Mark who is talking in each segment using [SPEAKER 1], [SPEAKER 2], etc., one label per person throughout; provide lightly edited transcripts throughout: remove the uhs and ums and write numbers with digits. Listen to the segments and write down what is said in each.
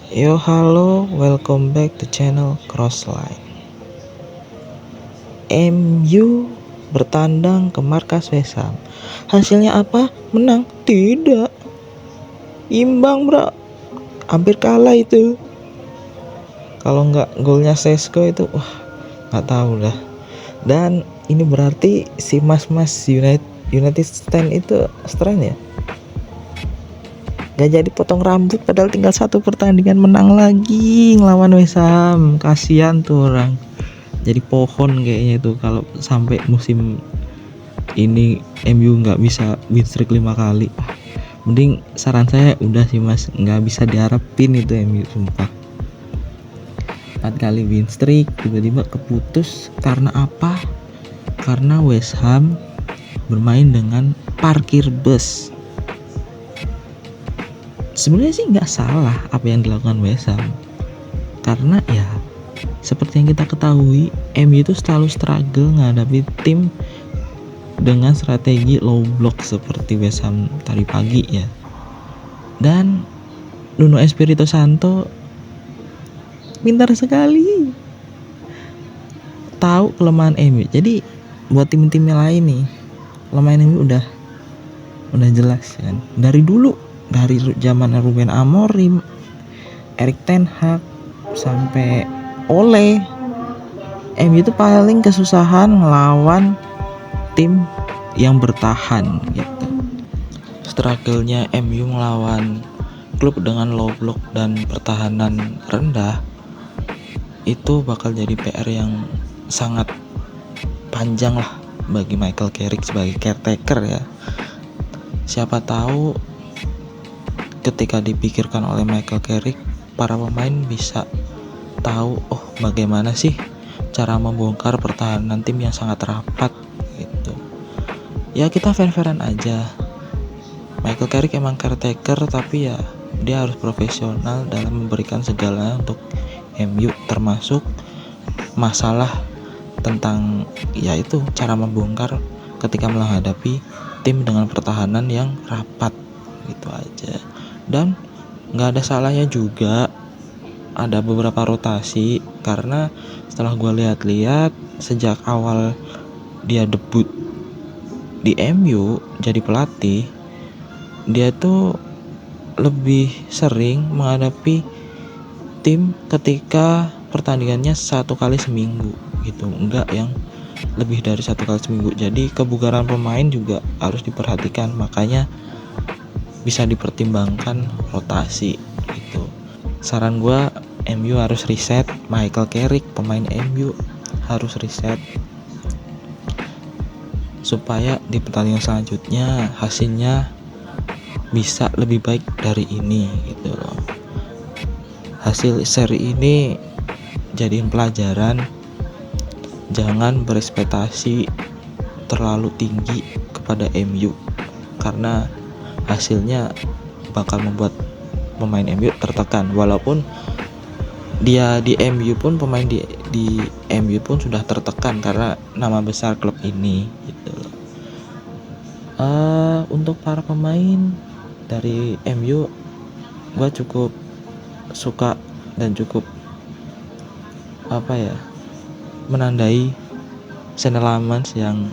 [SPEAKER 1] Yo halo, welcome back to channel Crossline. MU bertandang ke markas West Ham. Hasilnya apa? Menang? Tidak. Imbang bro. Hampir kalah itu. Kalau nggak golnya Sesko itu, wah nggak tahu dah. Dan ini berarti si mas-mas United Stand itu strand ya. Gak jadi potong rambut padahal tinggal satu pertandingan menang lagi ngelawan West Ham. Kasihan tuh orang. Jadi pohon kayaknya itu kalau sampai musim ini MU nggak bisa win streak 5 kali. Mending saran saya udah sih mas, nggak bisa diharapin itu MU sumpah. 4 kali win streak tiba-tiba keputus karena apa? Karena West Ham bermain dengan parkir bus. Sebenarnya sih nggak salah apa yang dilakukan West Ham, karena ya seperti yang kita ketahui MU itu selalu struggle menghadapi tim dengan strategi low block seperti West Ham tadi pagi ya. Dan Nuno Espirito Santo pintar sekali tahu kelemahan MU. Jadi buat tim-tim yang lain nih, kelemahan MU udah jelas kan. Dari dulu, dari zaman Ruben Amorim, Erik ten Hag sampai Ole, MU itu paling kesusahan ngelawan tim yang bertahan gitu. Struggle-nya MU melawan klub dengan low block dan pertahanan rendah itu bakal jadi PR yang sangat panjang lah bagi Michael Carrick sebagai caretaker ya. Siapa tahu ketika dipikirkan oleh Michael Carrick, para pemain bisa tahu oh bagaimana sih cara membongkar pertahanan tim yang sangat rapat gitu. Ya kita fair-fairan aja. Michael Carrick emang caretaker tapi ya dia harus profesional dalam memberikan segala untuk MU, termasuk masalah tentang yaitu cara membongkar ketika menghadapi tim dengan pertahanan yang rapat gitu aja. Dan nggak ada salahnya juga ada beberapa rotasi, karena setelah gue lihat-lihat sejak awal dia debut di MU jadi pelatih, dia tuh lebih sering menghadapi tim ketika pertandingannya 1 kali seminggu gitu, enggak yang lebih dari 1 kali seminggu. Jadi kebugaran pemain juga harus diperhatikan, makanya bisa dipertimbangkan rotasi gitu. Saran gue, MU harus reset. Michael Carrick pemain MU harus reset supaya di pertandingan selanjutnya hasilnya bisa lebih baik dari ini gitu loh. Hasil seri ini jadiin pelajaran, jangan berekspektasi terlalu tinggi kepada MU karena hasilnya bakal membuat pemain MU tertekan. Walaupun dia di MU pun pemain di MU pun sudah tertekan karena nama besar klub ini gitu loh. Untuk para pemain dari MU gue cukup suka dan cukup menandai Senne Lammens yang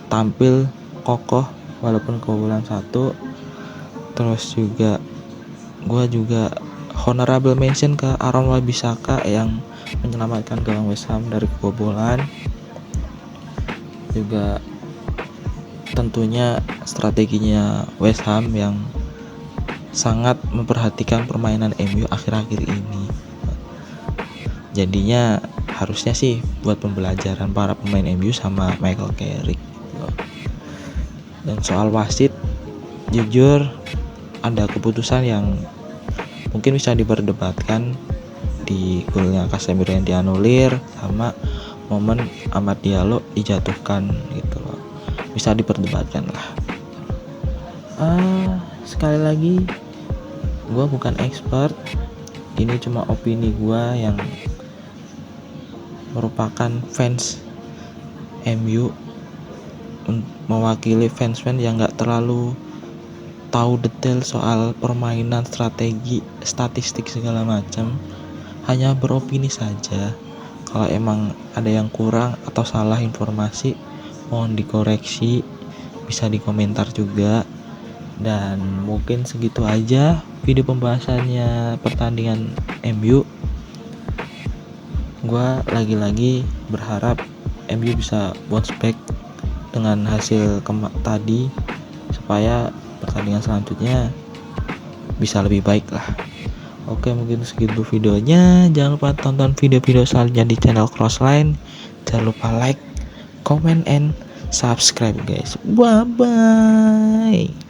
[SPEAKER 1] tampil kokoh walaupun kebobolan 1. Terus juga gue juga honorable mention ke Aaron Wan-Bissaka yang menyelamatkan gawang West Ham dari kebobolan. Juga tentunya strateginya West Ham yang sangat memperhatikan permainan MU akhir-akhir ini. Jadinya harusnya sih buat pembelajaran para pemain MU sama Michael Carrick gitu. Dan soal wasit, jujur ada keputusan yang mungkin bisa diperdebatkan, di golnya Casemiro yang dianulir sama momen Amad Diallo dijatuhkan gitu loh. Bisa diperdebatkan lah. Sekali lagi gue bukan expert, ini cuma opini gue yang merupakan fans MU, mewakili fans-fans yang gak terlalu tahu detail soal permainan, strategi, statistik segala macam. Hanya beropini saja. Kalau emang ada yang kurang atau salah informasi, mohon dikoreksi, bisa dikomentar juga. Dan mungkin segitu aja video pembahasannya pertandingan MU. Gua lagi-lagi berharap MU bisa bounce back dengan hasil tadi, supaya pertandingan selanjutnya bisa lebih baik lah. Oke, mungkin segitu videonya. Jangan lupa tonton video-video selanjutnya di channel Crossline. Jangan lupa like, comment, and subscribe guys. Bye bye.